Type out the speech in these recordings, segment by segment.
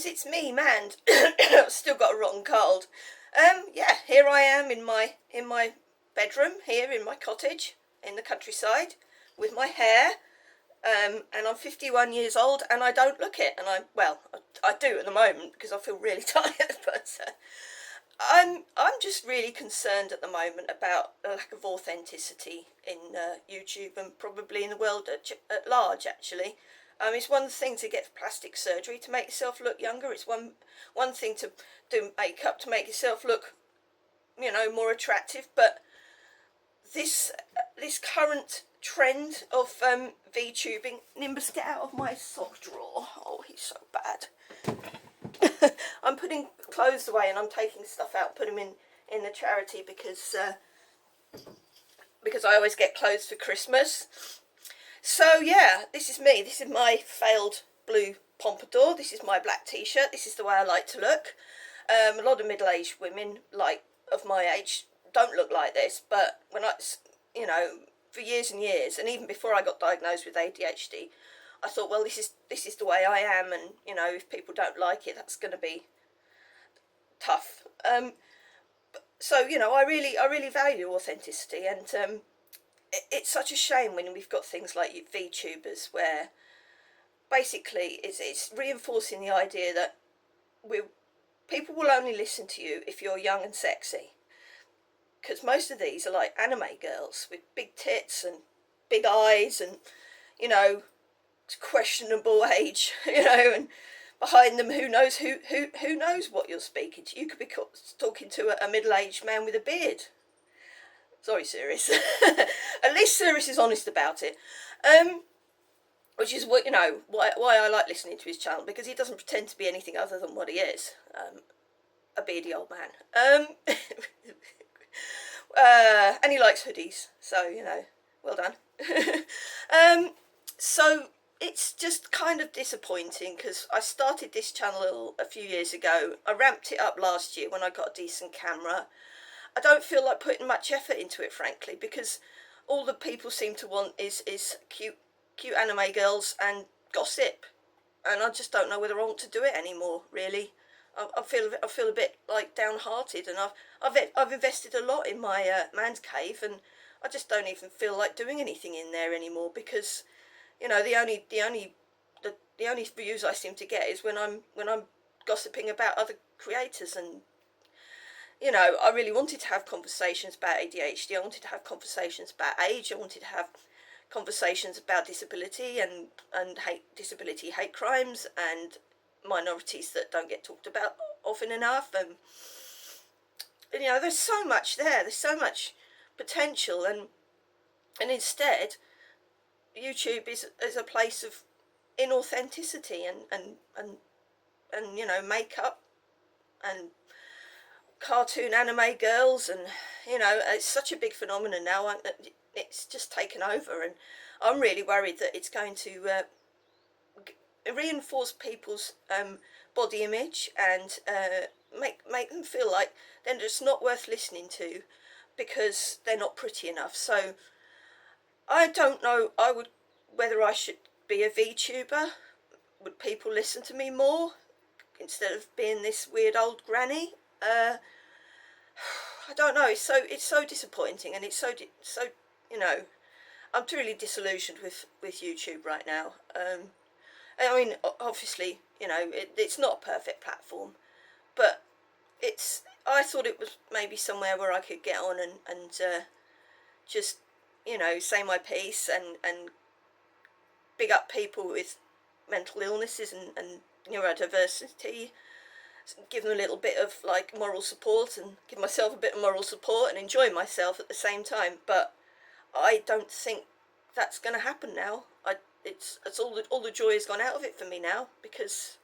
friends, it's me, Mand. Still got a rotten cold. Yeah, here I am in my bedroom here in my cottage in the countryside with my hair. And I'm 51 years old, and I don't look it. And I do at the moment because I feel really tired. But I'm just really concerned at the moment about a lack of authenticity in YouTube and probably in the world at large. Actually, it's one thing to get plastic surgery to make yourself look younger. It's one thing to do makeup to make yourself look, more attractive. But this current trend of VTubing, Nimbus, get out of my sock drawer. Oh, he's so bad. I'm putting clothes away and I'm taking stuff out, put them in the charity because I always get clothes for Christmas. So yeah, this is me. This is my failed blue pompadour. This is my black t-shirt. This is the way I like to look. A lot of middle-aged women of my age don't look like this, but when for years and years, and even before I got diagnosed with ADHD, I thought, well, this is the way I am, and if people don't like it, that's going to be tough. So I really value authenticity, and it's such a shame when we've got things like VTubers where basically it's reinforcing the idea that people will only listen to you if you're young and sexy. Because most of these are like anime girls with big tits and big eyes and, questionable age, and behind them, who knows what you're speaking to. You could be talking to a middle-aged man with a beard. Sorry, Sirius. At least Sirius is honest about it. Which is what, why I like listening to his channel, because he doesn't pretend to be anything other than what he is. A beardy old man. And he likes hoodies, so, well done. So it's just kind of disappointing, because I started this channel a few years ago. I ramped it up last year when I got a decent camera. I don't feel like putting much effort into it, frankly, because all the people seem to want is cute anime girls and gossip, and I just don't know whether I want to do it anymore, really. I feel a bit like downhearted, and I've invested a lot in my man's cave, and I just don't even feel like doing anything in there anymore, because the only views I seem to get is when I'm gossiping about other creators. And I really wanted to have conversations about ADHD. I wanted to have conversations about age. I wanted to have conversations about disability and disability hate crimes and minorities that don't get talked about often enough. And there's so much there. There's so much potential, and instead, YouTube is a place of inauthenticity and makeup and cartoon anime girls, and it's such a big phenomenon now. It's just taken over, and I'm really worried that it's going to reinforce people's body image and make them feel like they're just not worth listening to because they're not pretty enough. So I don't know whether I should be a VTuber. Would people listen to me more instead of being this weird old granny? I don't know. It's so disappointing, and it's so I'm really disillusioned with YouTube right now. I mean, obviously, it's not a perfect platform, but I thought it was maybe somewhere where I could get on and just, say my piece and big up people with mental illnesses and neurodiversity, give them a little bit of moral support, and give myself a bit of moral support and enjoy myself at the same time. But I don't think that's going to happen now. It's all the joy has gone out of it for me now, because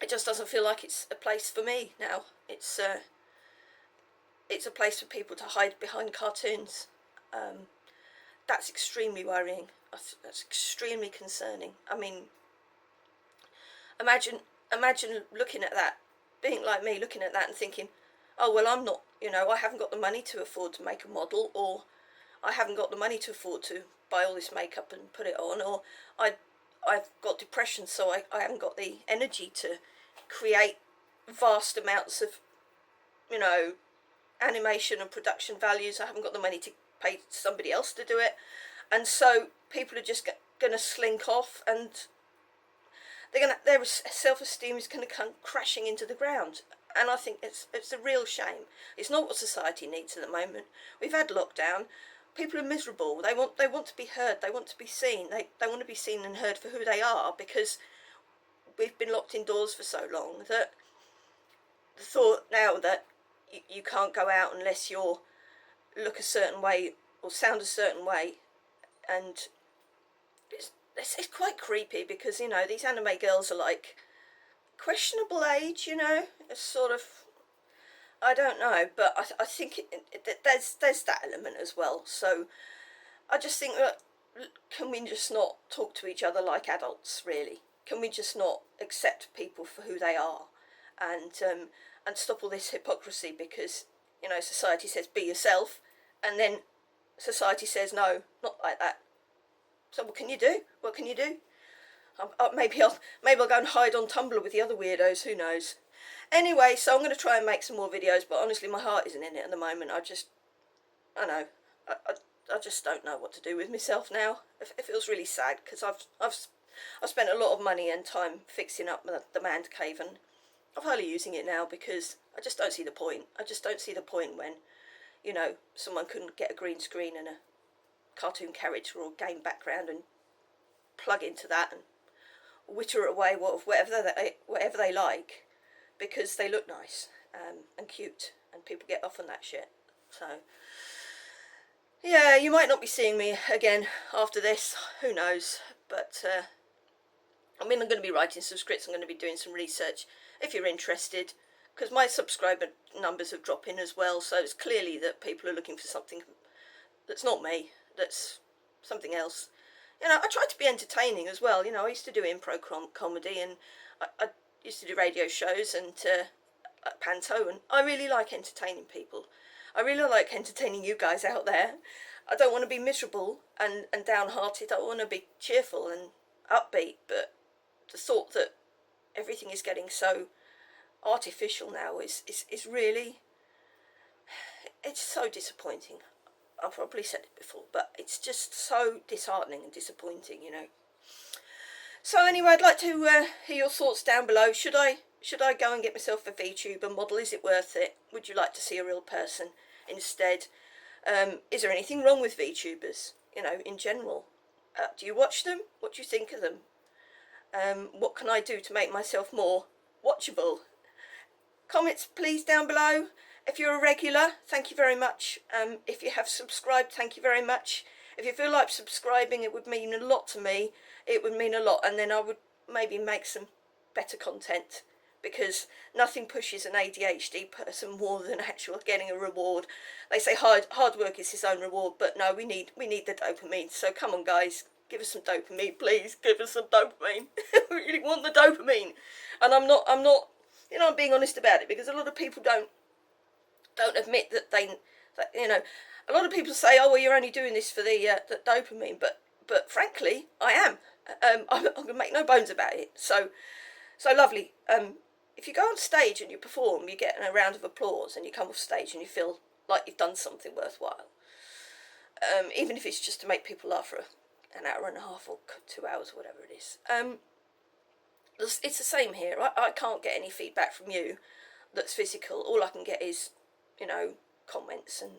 it just doesn't feel like it's a place for me now. It's a place for people to hide behind cartoons. That's extremely worrying. That's extremely concerning. I mean, imagine looking at that, being like me, looking at that and thinking, oh, well, I'm not, I haven't got the money to afford to make a model, or I haven't got the money to afford to buy all this makeup and put it on, or I've got depression, so I haven't got the energy to create vast amounts of, you know, animation and production values. I haven't got the money to pay somebody else to do it, and so people are just going to slink off, and their self-esteem is going to come crashing into the ground. And I think it's a real shame. It's not what society needs at the moment. We've had lockdown. People are miserable. They want to be heard. They want to be seen. They want to be seen and heard for who they are, because we've been locked indoors for so long that the thought now that you can't go out unless you look a certain way or sound a certain way, and it's quite creepy, because, you know, these anime girls are like questionable age, you know. It's sort of, I don't know, but I think there's that element as well. So I just think that, can we just not talk to each other like adults, really? Can we just not accept people for who they are, and stop all this hypocrisy? Because, you know, society says be yourself, and then society says no, not like that. So what can you do? What can you do? Maybe I'll go and hide on Tumblr with the other weirdos. Who knows? Anyway, so I'm going to try and make some more videos, but honestly, my heart isn't in it at the moment. I just don't know what to do with myself now. It feels really sad, because I've spent a lot of money and time fixing up the man cave, and I'm hardly using it now because I just don't see the point. I just don't see the point when, you know, someone couldn't get a green screen and a cartoon character or game background and plug into that and witter away whatever they like, because they look nice and cute, and people get off on that shit. So yeah, you might not be seeing me again after this, who knows, but I mean, I'm going to be writing some scripts, I'm going to be doing some research if you're interested, because my subscriber numbers have dropped in as well, so it's clearly that people are looking for something that's not me, that's something else. You know, I try to be entertaining as well. You know, I used to do improv comedy, and I used to do radio shows and at Panto, and I really like entertaining people. I really like entertaining you guys out there. I don't want to be miserable and downhearted. I want to be cheerful and upbeat, but the thought that everything is getting so artificial now is really, it's so disappointing. I've probably said it before, but it's just so disheartening and disappointing, you know. So anyway, I'd like to hear your thoughts down below. Should I go and get myself a VTuber model? Is it worth it? Would you like to see a real person instead? Is there anything wrong with VTubers, you know, in general? Do you watch them? What do you think of them? What can I do to make myself more watchable? Comments please down below. If you're a regular, thank you very much. If you have subscribed, thank you very much. If you feel like subscribing, it would mean a lot to me. It would mean a lot, and then I would maybe make some better content, because nothing pushes an ADHD person more than actual getting a reward. They say hard work is his own reward, but no, we need the dopamine. So come on, guys, give us some dopamine, please. Give us some dopamine. We really want the dopamine, and I'm not. You know, I'm being honest about it, because a lot of people don't admit that you know, a lot of people say, oh well, you're only doing this for the dopamine, but frankly I am. I'm going to make no bones about it. So lovely. If you go on stage and you perform, you get a round of applause, and you come off stage and you feel like you've done something worthwhile, even if it's just to make people laugh for an hour and a half or 2 hours, whatever it is. It's the same here. I can't get any feedback from you that's physical. All I can get is, you know, comments and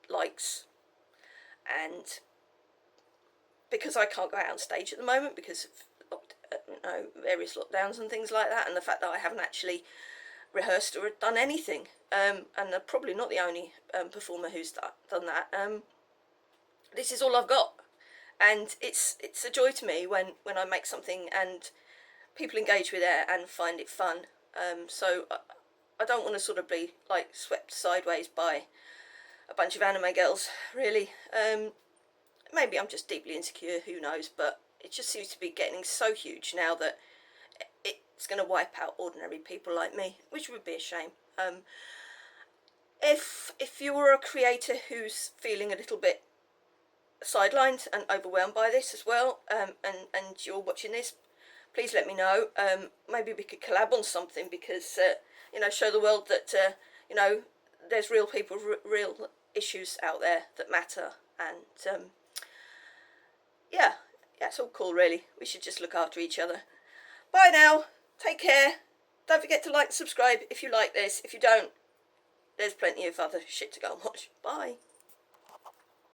likes, and because I can't go out on stage at the moment because of you know, various lockdowns and things like that, and the fact that I haven't actually rehearsed or done anything, and I'm probably not the only performer who's done that. This is all I've got, and it's a joy to me when I make something and people engage with it and find it fun. So I don't want to sort of be like swept sideways by a bunch of anime girls, really. Maybe I'm just deeply insecure, who knows, but it just seems to be getting so huge now that it's going to wipe out ordinary people like me, which would be a shame. If you were a creator who's feeling a little bit sidelined and overwhelmed by this as well, and you're watching this, please let me know. Maybe we could collab on something, because you know, show the world that you know, there's real people, real issues out there that matter, and yeah, it's all cool really. We should just look after each other. Bye now. Take care. Don't forget to like and subscribe if you like this. If you don't, there's plenty of other shit to go and watch. Bye.